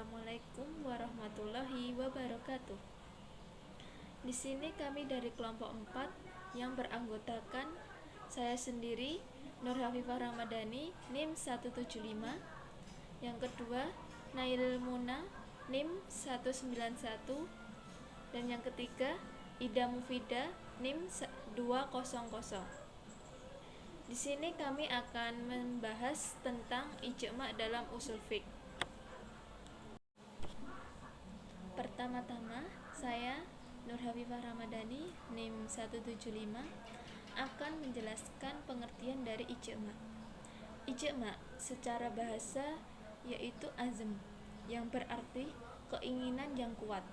Assalamualaikum warahmatullahi wabarakatuh. Di sini kami dari kelompok 4 yang beranggotakan saya sendiri, Nur Hafifah Ramadhani, NIM 175. Yang kedua, Nailul Muna, NIM 191. Dan yang ketiga, Ida Mufida, NIM 200. Di sini kami akan membahas tentang ijma' dalam usul fiqh. Pertama-tama, saya Nur Hafifah Ramadhani, NIM 175, akan menjelaskan pengertian dari ijma'. Ijma' secara bahasa yaitu azm, yang berarti keinginan yang kuat.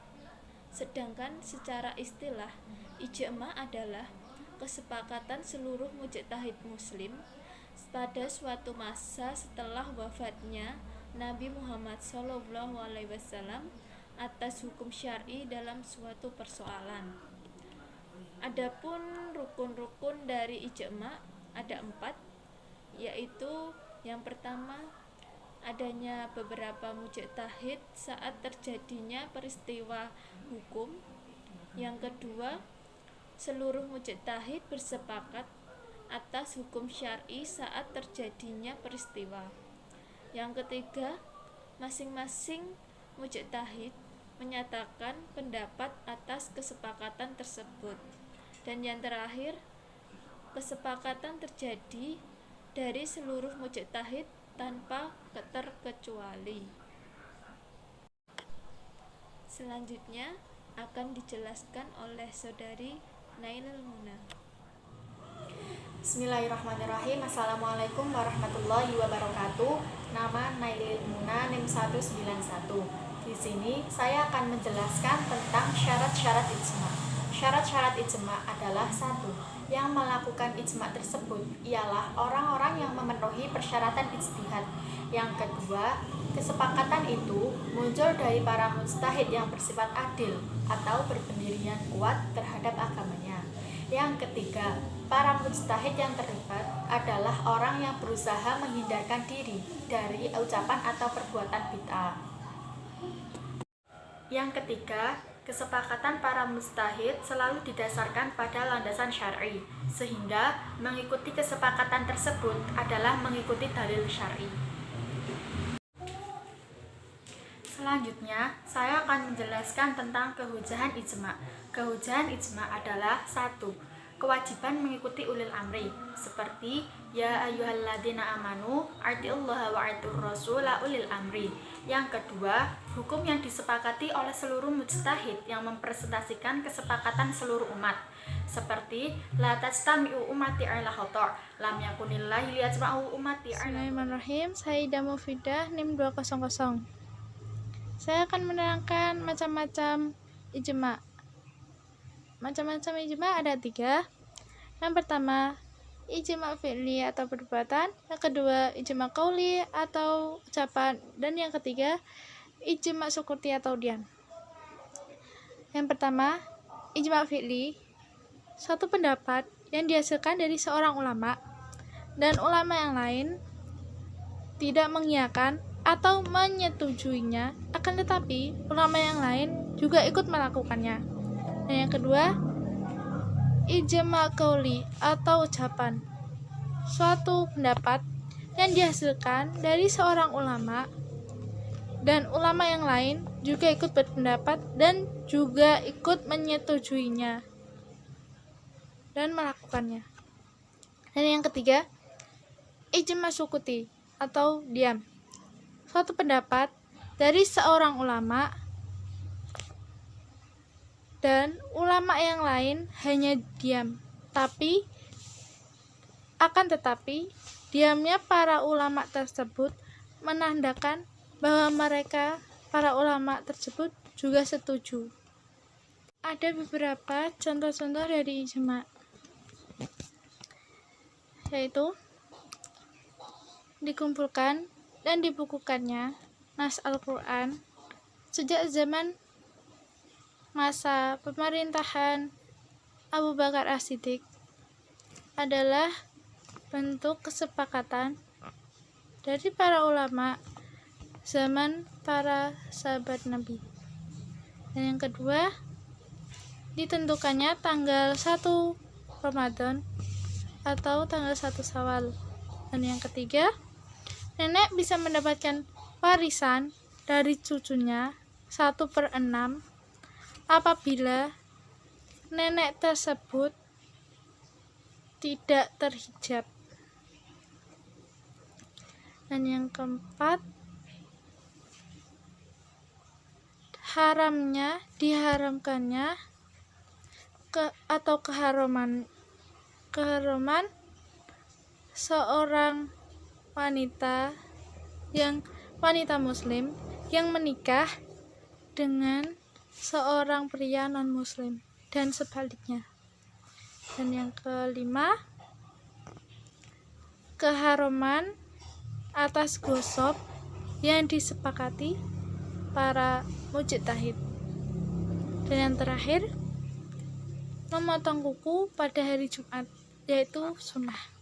Sedangkan secara istilah, ijma' adalah kesepakatan seluruh mujtahid muslim pada suatu masa setelah wafatnya Nabi Muhammad SAW atas hukum syar'i dalam suatu persoalan. Adapun rukun-rukun dari ijma' ada 4, yaitu yang pertama, adanya beberapa mujtahid saat terjadinya peristiwa hukum. Yang kedua, seluruh mujtahid bersepakat atas hukum syar'i saat terjadinya peristiwa. Yang ketiga, masing-masing mujtahid menyatakan pendapat atas kesepakatan tersebut. Dan yang terakhir, kesepakatan terjadi dari seluruh mujtahid tanpa terkecuali. Selanjutnya akan dijelaskan oleh saudari Nailul Muna. Bismillahirrahmanirrahim. Assalamualaikum warahmatullahi wabarakatuh. Nama Nailul Muna, NIM 191. Di sini saya akan menjelaskan tentang syarat-syarat ijma'. Syarat-syarat ijma' adalah 1. Yang melakukan ijma' tersebut ialah orang-orang yang memenuhi persyaratan ijtihad. Yang kedua, kesepakatan itu muncul dari para mujtahid yang bersifat adil atau berpendirian kuat terhadap agamanya. Yang ketiga, para mujtahid yang terlibat adalah orang yang berusaha menghindarkan diri dari ucapan atau perbuatan bid'ah. Yang ketiga, kesepakatan para mujtahid selalu didasarkan pada landasan syar'i, sehingga mengikuti kesepakatan tersebut adalah mengikuti dalil syar'i. Selanjutnya, saya akan menjelaskan tentang kehujahan ijma'. Kehujahan ijma' adalah 1. Kewajiban mengikuti ulil amri, seperti ya ayyuhalladzina amanu atiullaha wa atiur rasula ulil amri. Yang kedua, hukum yang disepakati oleh seluruh mujtahid yang mempresentasikan kesepakatan seluruh umat, seperti la tajtami'u ummati 'ala khata' lam yakunillahi liyajma'u ummati 'ala. Bismillahirrahmanirrahim. Saya Ida Mufidah, NIM 200. Saya akan menerangkan macam-macam ijma'. Macam-macam ijma' ada 3. Yang pertama, ijma' fi'li atau perbuatan. Yang kedua, ijma' qauli atau ucapan. Dan yang ketiga, ijma' sukuti atau diam. Yang pertama, ijma' fi'li, suatu pendapat yang dihasilkan dari seorang ulama dan ulama yang lain tidak mengiyakan atau menyetujuinya, akan tetapi ulama yang lain juga ikut melakukannya. Dan yang kedua, ijma' qauli atau ucapan, suatu pendapat yang dihasilkan dari seorang ulama dan ulama yang lain juga ikut berpendapat dan juga ikut menyetujuinya dan melakukannya. Dan yang ketiga, ijma' sukuti atau diam, suatu pendapat dari seorang ulama dan ulama yang lain hanya diam, akan tetapi diamnya para ulama tersebut menandakan bahwa mereka, para ulama tersebut, juga setuju. Ada beberapa contoh-contoh dari ijma', yaitu dikumpulkan dan dibukukannya nas Al-Quran sejak zaman masa pemerintahan Abu Bakar As-Siddiq adalah bentuk kesepakatan dari para ulama zaman para sahabat Nabi. Dan yang kedua, ditentukannya tanggal 1 Ramadan atau tanggal 1 Syawal. Dan yang ketiga, nenek bisa mendapatkan warisan dari cucunya 1/6 apabila nenek tersebut tidak terhijab. Dan yang keempat, diharamkannya keharaman seorang wanita muslim yang menikah dengan seorang pria non muslim dan sebaliknya. Dan yang kelima, keharaman atas gosok yang disepakati para mujtahid. Dan yang terakhir, memotong kuku pada hari Jumat, yaitu sunnah.